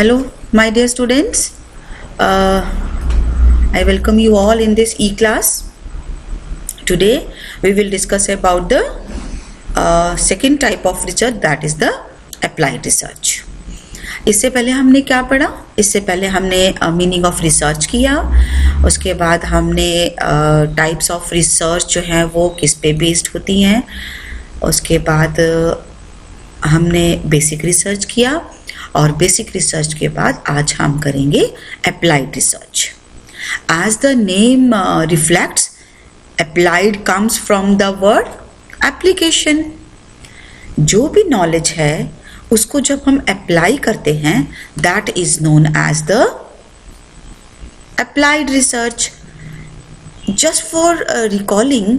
Hello, my dear students. I welcome you all in this e-class. Today, we will discuss about the second type of research, that is the applied research. इससे पहले हमने क्या पढ़ा? इससे पहले हमने meaning of research किया. उसके बाद हमने टाइप्स ऑफ रिसर्च जो है वो किस पे बेस्ड होती हैं. उसके बाद हमने बेसिक रिसर्च किया और बेसिक रिसर्च के बाद आज हम करेंगे applied research. As the name reflects, applied comes from the word application. जो भी नॉलेज है उसको जब हम अप्लाई करते हैं that is known as the applied research. Just for recalling,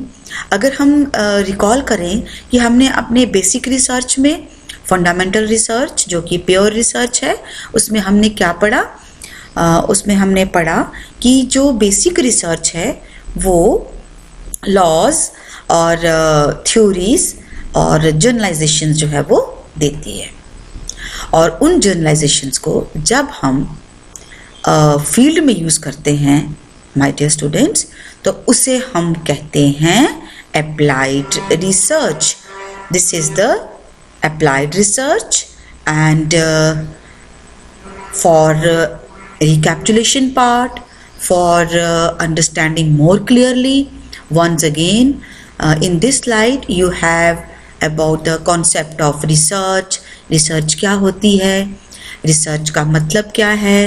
अगर हम रिकॉल करें कि हमने अपने बेसिक रिसर्च में फंडामेंटल रिसर्च जो कि प्योर रिसर्च है उसमें हमने क्या पढ़ा. उसमें हमने पढ़ा कि जो बेसिक रिसर्च है वो लॉज और थ्योरीज और जनरलाइजेशंस जो है वो देती है. और उन जनरलाइजेशंस को जब हम फील्ड में यूज़ करते हैं माय डियर स्टूडेंट्स, तो उसे हम कहते हैं applied research. This is the applied research. And for recapitulation part, for understanding more clearly, once again in this slide you have about the concept of research. research क्या होती है, research का मतलब क्या है,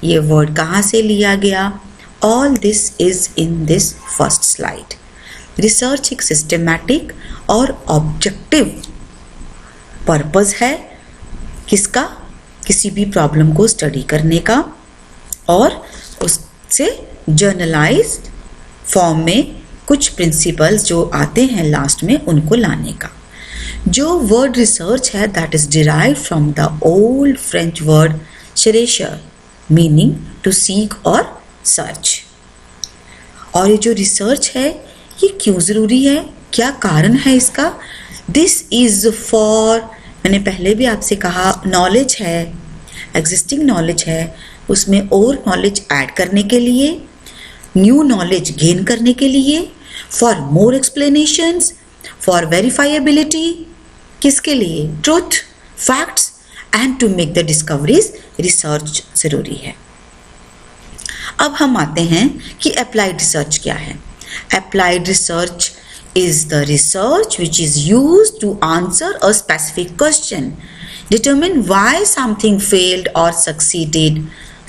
ये word कहाँ से लिया गया, all this is in this first slide. research एक systematic और objective पर्पस है किसका, किसी भी प्रॉब्लम को स्टडी करने का और उससे जर्नलाइज्ड फॉर्म में कुछ प्रिंसिपल्स जो आते हैं लास्ट में उनको लाने का. जो वर्ड रिसर्च है that is derived from the old French word chercher, meaning to seek और सर्च. और ये जो रिसर्च है ये क्यों ज़रूरी है, क्या कारण है इसका. दिस इज़ फॉर, मैंने पहले भी आपसे कहा, नॉलेज है, एग्जिस्टिंग नॉलेज है, उसमें और नॉलेज ऐड करने के लिए, न्यू नॉलेज गेन करने के लिए, for more explanations, for verifiability, किसके लिए, truth, facts and to make the discoveries. Research ज़रूरी है. अब हम आते हैं कि अप्लाइड रिसर्च क्या है. Applied research is the research which is used to answer a specific question, determine why something failed or succeeded,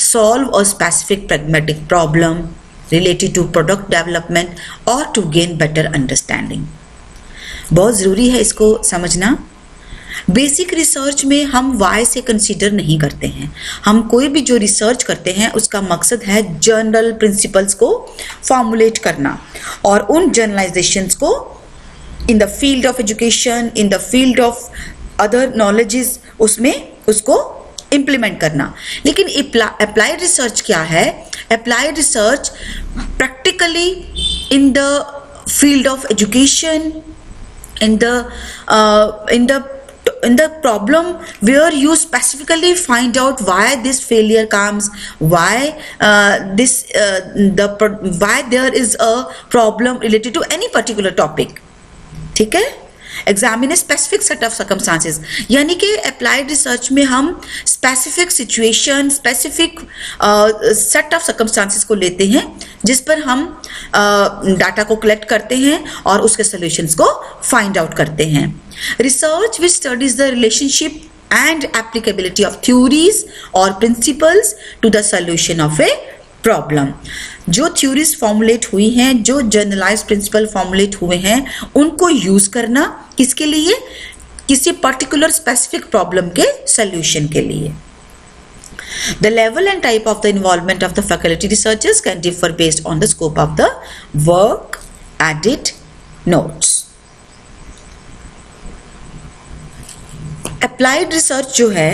solve a specific pragmatic problem related to product development or to gain better understanding. बहुत ज़रूरी है इसको समझना. Basic research में हम Y से consider नहीं करते हैं. हम कोई भी जो रिसर्च करते हैं उसका मकसद है जनरल प्रिंसिपल्स को फॉर्मुलेट करना और उन जनरलाइजेशंस को in the field of education, in the field of other knowledges, उसमें उसको इम्प्लीमेंट करना. लेकिन अप्लाइड रिसर्च क्या है. Applied research practically in the field of education, in the problem where you specifically find out why this failure comes, why why there is a problem related to any particular topic. ठीक है. Examine specific set of circumstances, यानी कि applied research में हम specific situation, specific set of circumstances को लेते हैं जिस पर हम डाटा को कलेक्ट करते हैं और उसके सॉल्यूशंस को फाइंड आउट करते हैं. Research which studies the relationship and applicability of theories or principles to the solution of a problem. जो थ्योरीज फॉर्मुलेट हुई हैं, जो जनरलाइज प्रिंसिपल फॉर्मुलेट हुए हैं, उनको यूज करना किसके लिए, किसी पर्टिकुलर स्पेसिफिक प्रॉब्लम के सॉल्यूशन के लिए. The level and type of the involvement of the faculty researchers can differ based on the scope of the work, added notes. Applied research जो है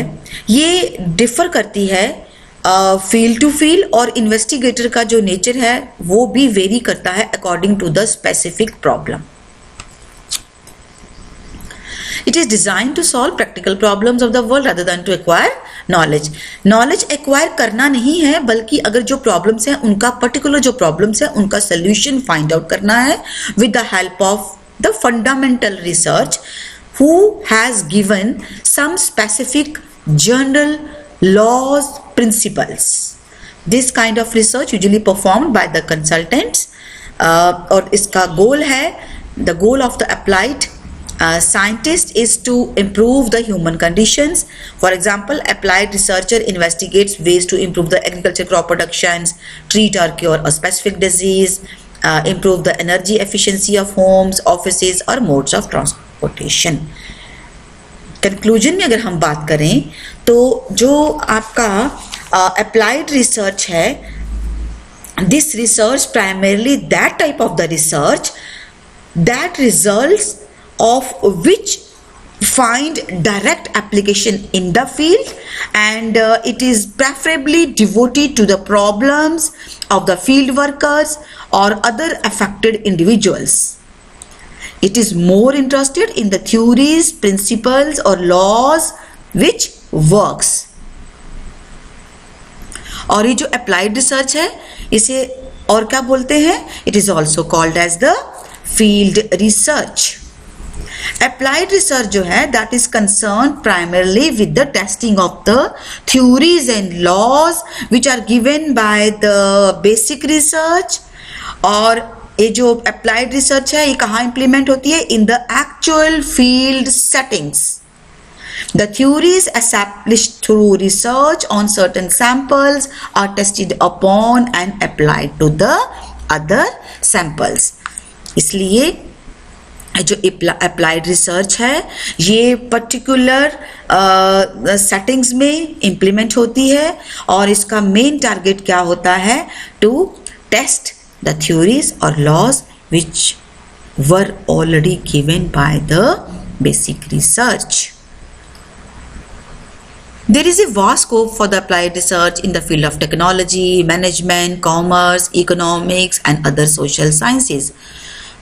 ये डिफर करती है फील्ड टू फील्ड और investigator का जो नेचर है वो भी वेरी करता है according to the specific problem. It is designed to solve practical problems of the world rather than to acquire knowledge. Knowledge acquire करना नहीं है, बल्कि अगर जो problems हैं उनका particular जो problems हैं उनका solution find out करना है with the help of the fundamental research who has given some specific general laws, principles. This kind of research usually performed by the consultants और इसका goal है, the goal of the applied scientist is to improve the human conditions. For example, applied researcher investigates ways to improve the agriculture crop productions, treat or cure a specific disease, improve the energy efficiency of homes, offices or modes of transportation. Conclusion में अगर हम बात करें तो जो आपका applied research है, this research primarily that type of the research that results of which find direct application in the field, and it is preferably devoted to the problems of the field workers or other affected individuals. It is more interested in the theories, principles or laws which works. और ये जो applied research है इसे और क्या बोलते हैं? It is also called as the field research. Applied research जो है that is concerned primarily with the testing of the theories and laws which are given by the basic research. और ये जो applied research है ये कहाँ implement होती है? In the actual field settings. The theories established through research on certain samples are tested upon and applied to the other samples. इसलिए जो अप्लाइड रिसर्च है ये पर्टिकुलर सेटिंग्स में इम्प्लीमेंट होती है और इसका मेन टारगेट क्या होता है? टू टेस्ट द थ्योरीज और laws which were already given by the basic research. There is a vast scope for the applied research in the field of technology, management, commerce, economics, and other social sciences.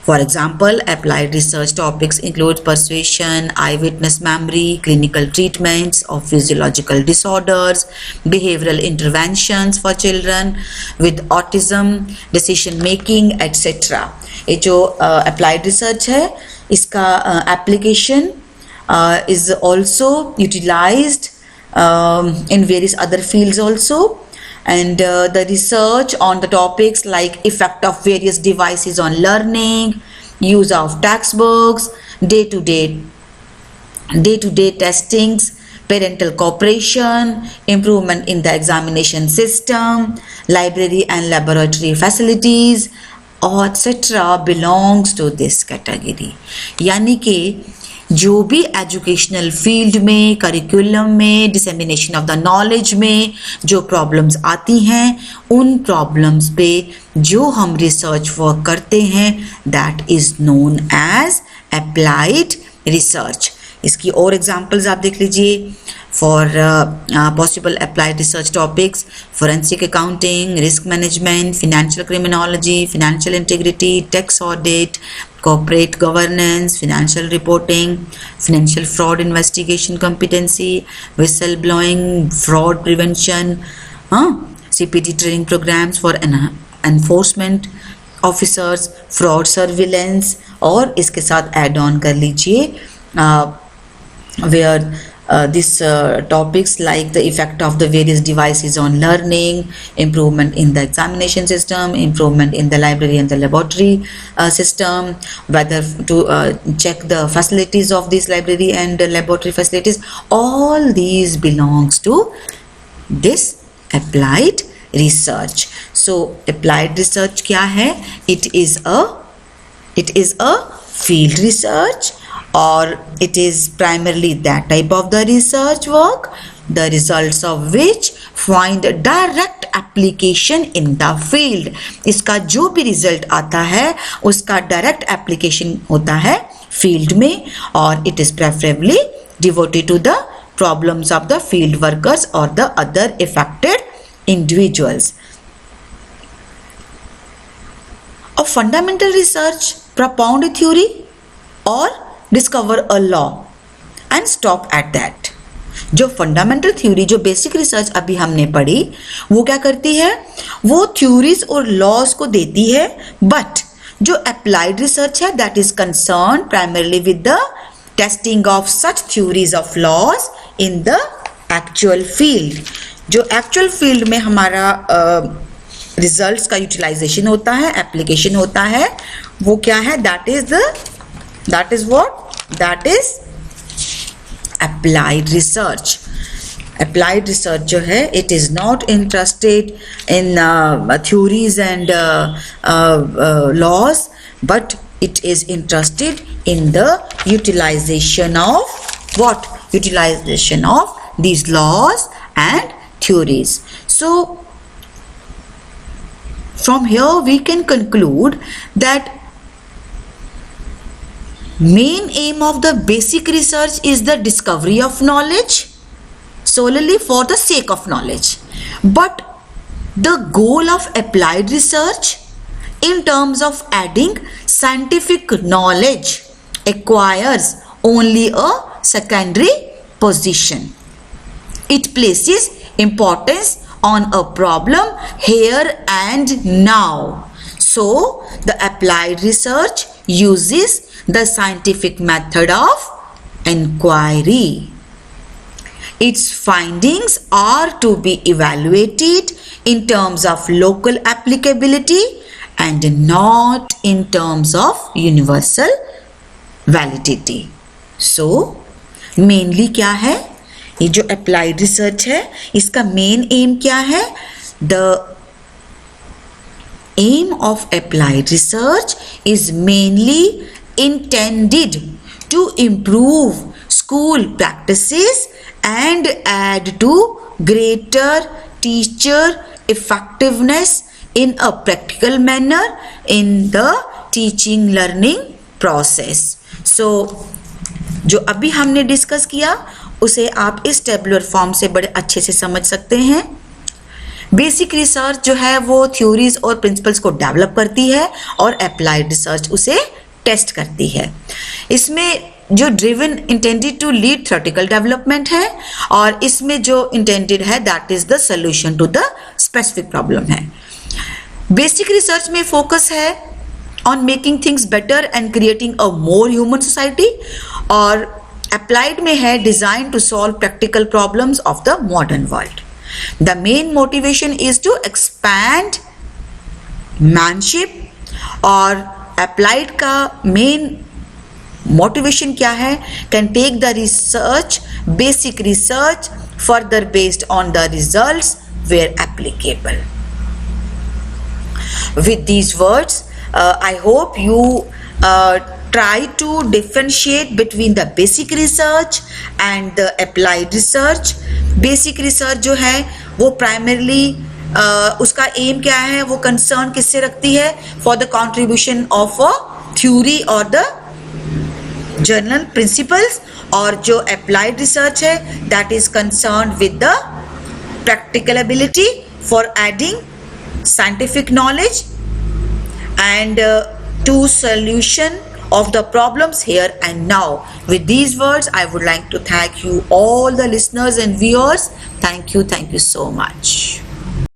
For example, applied research topics include persuasion, eyewitness memory, clinical treatments of physiological disorders, behavioral interventions for children with autism, decision making, etc. ये जो applied research है इसका application is also utilized in various other fields also, and the research on the topics like effect of various devices on learning, use of textbooks, day-to-day testings, parental cooperation, improvement in the examination system, library and laboratory facilities, etc. belongs to this category. यानी कि जो भी educational field में, curriculum में, dissemination of the knowledge में जो problems आती हैं उन प्रॉब्लम्स पे जो हम रिसर्च वर्क करते हैं that is known as applied research. इसकी और एग्जांपल्स आप देख लीजिए. For possible applied research topics: forensic accounting, risk management, financial criminology, financial integrity, tax audit, corporate governance, financial reporting, financial fraud investigation competency, whistleblowing, fraud prevention, CPT training programs for enforcement officers, fraud surveillance. और इसके साथ add on कर लीजिए where these topics like the effect of the various devices on learning, improvement in the examination system, improvement in the library and the laboratory system, whether to check the facilities of this library and laboratory facilities. All these belongs to this applied research. So applied research क्या है? It is a field research, or it is primarily that type of the research work, the results of which find direct application in the field. इसका जो भी result आता है उसका direct application होता है field में, और it is preferably devoted to the problems of the field workers or the other affected individuals. A fundamental research propound a theory or discover a law. and stop at that. जो fundamental theory, जो basic research अभी हमने पढ़ी, वो क्या करती है, वो थ्योरीज और लॉज को देती है, बट जो अप्लाइड रिसर्च है that is concern primarily with the testing of such theories of laws in the actual field. जो एक्चुअल फील्ड में हमारा रिजल्ट्स का यूटिलाइजेशन होता है, एप्लीकेशन होता है, वो क्या है, that is what, that is applied research. Applied research जो है, it is not interested in theories and laws, but it is interested in the utilization of what? Utilization of these laws and theories. So from here we can conclude that main aim of the basic research is the discovery of knowledge solely for the sake of knowledge, but the goal of applied research in terms of adding scientific knowledge acquires only a secondary position. It places importance on a problem here and now. So the applied research uses the scientific method of inquiry. Its findings are to be evaluated in terms of local applicability and not in terms of universal validity. So mainly क्या है, ये जो applied research है, इसका main aim क्या है? The aim of applied research is mainly intended to improve school practices and add to greater teacher effectiveness in a practical manner in the teaching learning process. So जो अभी हमने discuss किया उसे आप इस tabular form से बड़े अच्छे से समझ सकते हैं. बेसिक रिसर्च जो है वो थ्योरीज और प्रिंसिपल्स को डेवलप करती है और अप्लाइड रिसर्च उसे टेस्ट करती है. इसमें जो driven intended to lead theoretical development है और इसमें जो इंटेंडेड है that is the solution to the specific problem है. बेसिक रिसर्च में फोकस है on making things better and creating a more human society, और अप्लाइड में है design to solve practical problems of the modern world. The main motivation is to expand manship, और applied का main motivation क्या है? Can take the research, basic research further based on the results where applicable. With these words, I hope you try to differentiate between the basic research and the applied research. Basic research जो है वो primarily उसका aim क्या है, वो concern किससे रखती है? For the contribution of a theory or the general principles. और जो applied research है that is concerned with the practical ability for adding scientific knowledge and to solution of the problems here and now. With these words, I would like to thank you all the listeners and viewers. Thank you so much.